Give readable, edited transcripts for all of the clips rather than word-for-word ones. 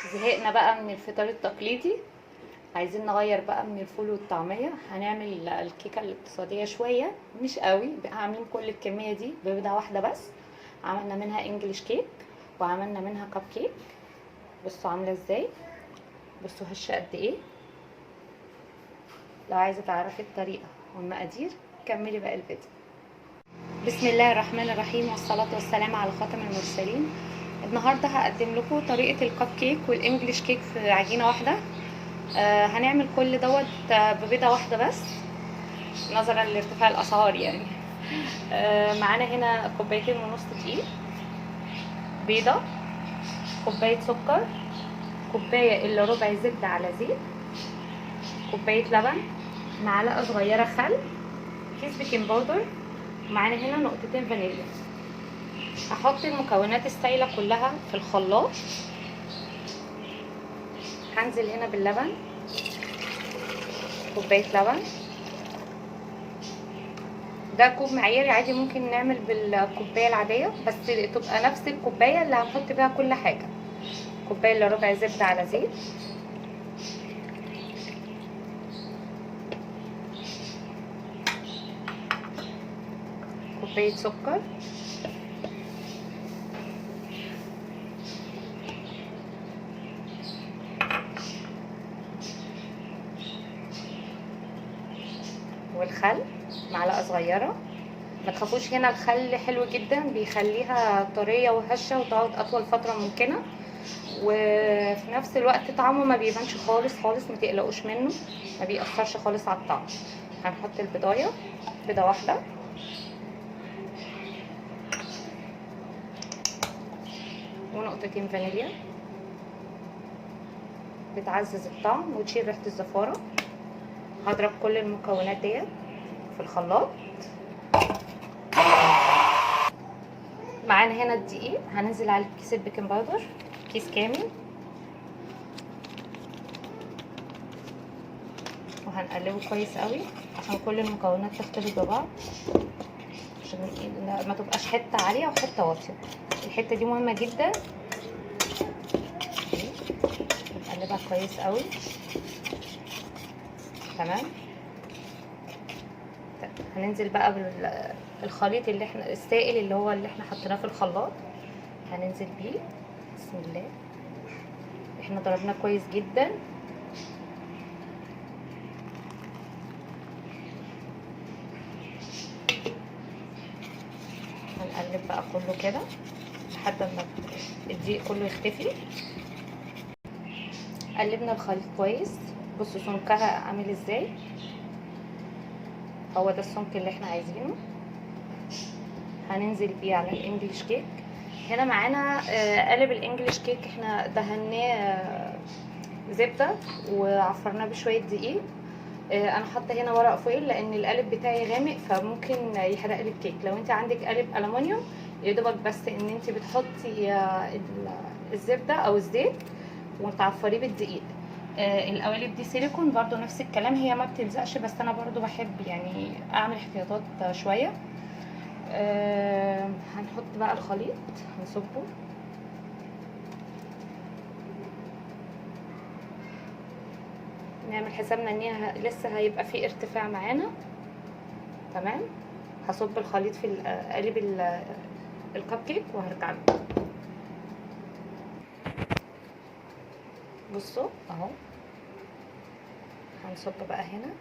زهقنا بقى من الفطار التقليدي، عايزين نغير بقى من الفول والطعمية. هنعمل الكيكة الاقتصادية شوية، مش قوي، عاملين كل الكمية دي ببيضة واحدة بس. عملنا منها انجليش كيك وعملنا منها كب كيك. بصوا عاملة ازاي، بصوا هشة قد ايه. لو عايزة تعرفي الطريقة والمقادير كملي بقى الفيديو. بسم الله الرحمن الرحيم، والصلاة والسلام على خاتم المرسلين. النهاردة هقدم لكم طريقة الكب كيك والانجليش كيك في عجينة واحدة. هنعمل كل دوت ببيضة واحدة بس، نظرا لارتفاع الاسعار يعني. معانا هنا كوبايتين ونص دقيق، بيضة، كوباية سكر، كوباية الا ربع زبدة على زيت، كوباية لبن، معلقة صغيرة خل، كيس بيكنج باودر، معانا هنا نقطتين فانيليا. هحط المكونات السايلة كلها في الخلاط. هنزل هنا باللبن، كوباية لبن، ده كوب معياري عادي، ممكن نعمل بالكوبايه العاديه بس تبقى نفس الكوبايه اللي هنحط بيها كل حاجه. كوبايه الا ربع زبده على زيت، كوبايه سكر، والخل معلقه صغيره. ما تخافوش، هنا الخل حلو جدا، بيخليها طريه وهشه وتقعد اطول فتره ممكنه، وفي نفس الوقت طعمه ما بيبانش خالص خالص، ما تقلقوش منه، ما بيأثرش خالص على الطعم. هنحط البضايه، بيضه واحده، ونقطتين فانيليا بتعزز الطعم وتشيل ريحه الزفاره. هضرب كل المكونات ديت في الخلاط. معانا هنا الدقيق، هننزل على كيس البيكنج باودر، كيس كامل، وهنقلبه كويس قوي عشان كل المكونات تختلط ببعض، عشان ما تبقاش حته عاليه وحته واطيه. الحته دي مهمه جدا. نقلبها كويس قوي. تمام. هننزل بقى بالخليط اللي احنا السائل اللي احنا حطيناه في الخلاط، هننزل بيه. بسم الله. احنا ضربناه كويس جدا. هنقلب بقى كله كده لحد ما الدقيق كله يختفي. قلبنا الخليط كويس. بصوا سمكها عامل ازاي، هو ده السمك اللي احنا عايزينه. هننزل بيه على الانجليش كيك. هنا معانا قالب الانجليش كيك، احنا دهناه زبده وعفرناه بشويه دقيق. انا حاطه هنا ورق فويل لان القالب بتاعي غامق فممكن يحرق لي الكيك. لو انت عندك قالب الومنيوم يا دوبك بس ان انت بتحطي الزبده او الزيت وتعفريه بالدقيق. القوالب دي سيليكون برضو نفس الكلام، هي ما بتلزقش، بس انا برضو بحب يعني اعمل احتياطات شويه. هنحط بقى الخليط، هنصبه. نعمل حسابنا ان هي لسه هيبقى في ارتفاع معانا. تمام. هصب الخليط في قالب الكب كيك وهرجع له. بصوا اهو، هنصب بقى هنا،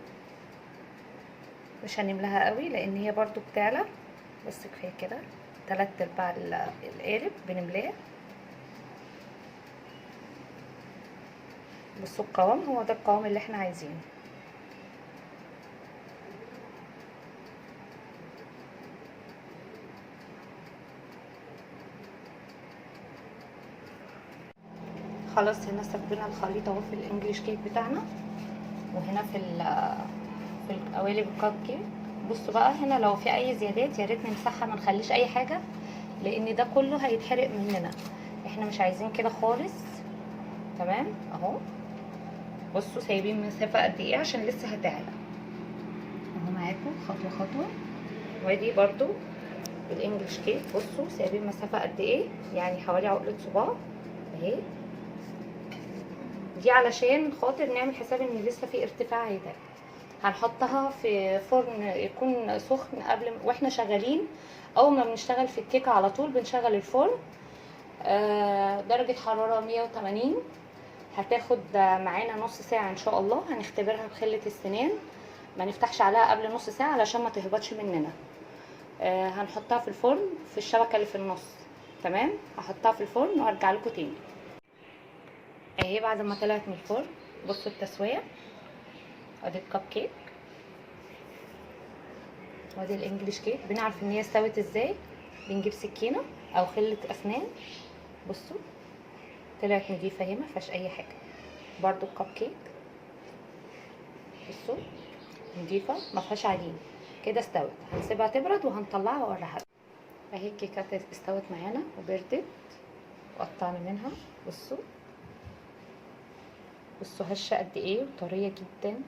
مش هنملاها قوي لان هي برضو بتعلى، بس كفايه كده. 3/4 القالب بنملاه. بصوا القوام، هو ده القوام اللي احنا عايزينه. خلاص هنا صبينا الخليط اهو في الانجليش كيك بتاعنا، وهنا في القوالب الكب كيك. بصوا بقى هنا لو في اي زيادات يا ريت نمسحها، ما نخليش اي حاجه لان ده كله هيتحرق مننا، احنا مش عايزين كده خالص. تمام اهو. بصوا سايبين مسافه قد ايه عشان لسه هتعلى اهو معاكم خطوه خطوه. وادي برضو الانجليش كيك، بصوا سايبين مسافه قد ايه، يعني حوالي عقله صباع اهي. دي علشان خاطر نعمل حساب ان لسه في ارتفاع هيتعب. هنحطها في فرن يكون سخن قبل واحنا شغالين. اول ما بنشتغل في الكيكه على طول بنشغل الفرن، درجه حراره 180. هتاخد معانا نص ساعه ان شاء الله. هنختبرها بخله السنان، ما نفتحش عليها قبل نص ساعه علشان ما تهبطش مننا. هنحطها في الفرن في الشبكه اللي في النص. تمام، هحطها في الفرن وارجع لكم تاني. اهي بعد ما طلعت من الفرن بصوا التسويه. ادي الكب كيك وادي الانجليش كيك. بنعرف ان هي استوت ازاي؟ بنجيب سكينه او خله اسنان. بصوا طلعت نضيفه اهي، ما فيهاش اي حاجه. برضو الكب كيك بصوا نضيفه ما فيهاش عجين. كده استوت. هنسيبها تبرد وهنطلعها واوريها لكم. اهي الكيكه استوت معانا وبردت وقطعنا منها. بصوا هشه قد ايه وطريه جدا،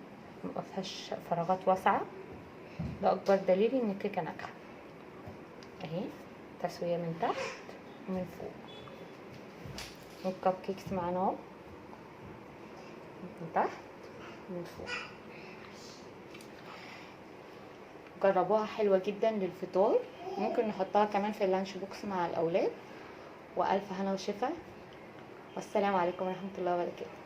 ما فيهاش فراغات واسعه. ده اكبر دليل ان الكيكه ناجحه. اهي تسويه من تحت ومن فوق. والكب كيكس معانا اهو من تحت ومن فوق. جربوها، حلوه جدا للفطار. ممكن نحطها كمان في اللانش بوكس مع الاولاد. والف هنا وشفا، والسلام عليكم ورحمه الله وبركاته.